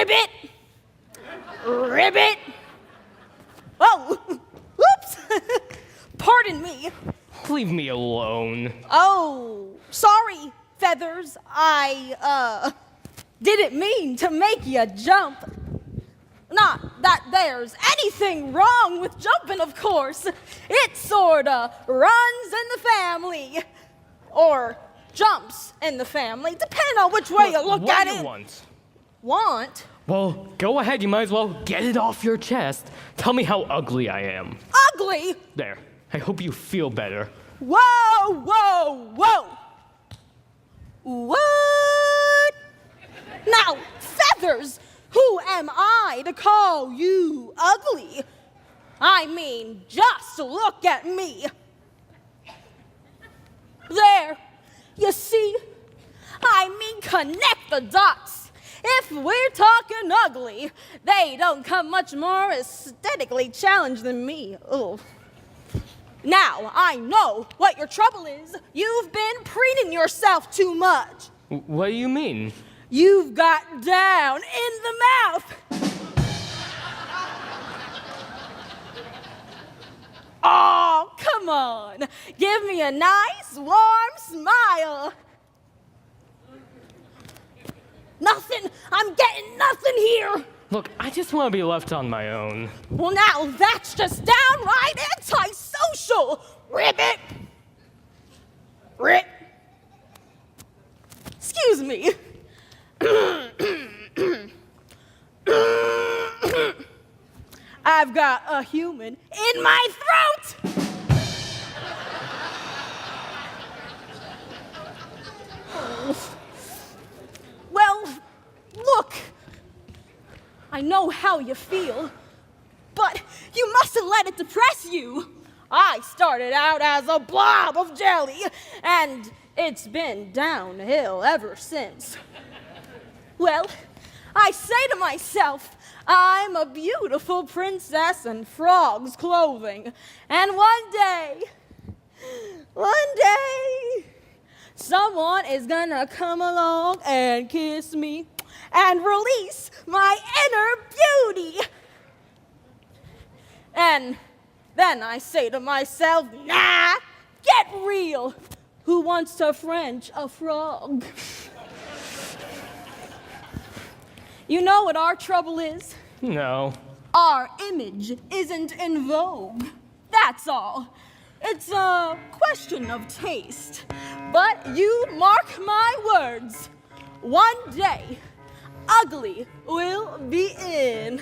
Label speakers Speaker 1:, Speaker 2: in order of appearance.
Speaker 1: Ribbit! Ribbit! Oh, oops! Pardon me.
Speaker 2: Leave me alone.
Speaker 1: Oh, sorry, Feathers. I didn't mean to make you jump. Not that there's anything wrong with jumping, of course. It sorta runs in the family. Or jumps in the family, depending on which way you look at it.
Speaker 2: What do you want?
Speaker 1: Want?
Speaker 2: Well, go ahead. You might as well get it off your chest. Tell me how ugly I am.
Speaker 1: Ugly?
Speaker 2: There. I hope you feel better.
Speaker 1: Whoa, whoa, whoa! What? Now, Feathers, who am I to call you ugly? I mean, just look at me. There, you see? I mean, connect the dots. If we're talking ugly, they don't come much more aesthetically challenged than me. Ugh. Now, I know what your trouble is. You've been preening yourself too much.
Speaker 2: What do you mean?
Speaker 1: You've got down in the mouth. Oh, come on. Give me a nice, warm smile. Nothing. I'm getting nothing here.
Speaker 2: Look, I just want to be left on my own.
Speaker 1: Well, now that's just downright antisocial. Ribbit. Rip. Excuse me. I've got a human in my throat. Well, look. I know how you feel, but you mustn't let it depress you. I started out as a blob of jelly, and it's been downhill ever since. Well, I say to myself, I'm a beautiful princess in frog's clothing, and one day, someone is gonna come along and kiss me and release my inner beauty. And then I say to myself, nah, get real. Who wants to French a frog? You know what our trouble is?
Speaker 2: No.
Speaker 1: Our image isn't in vogue. That's all. It's a question of taste. But you mark my words, one day, ugly will be in.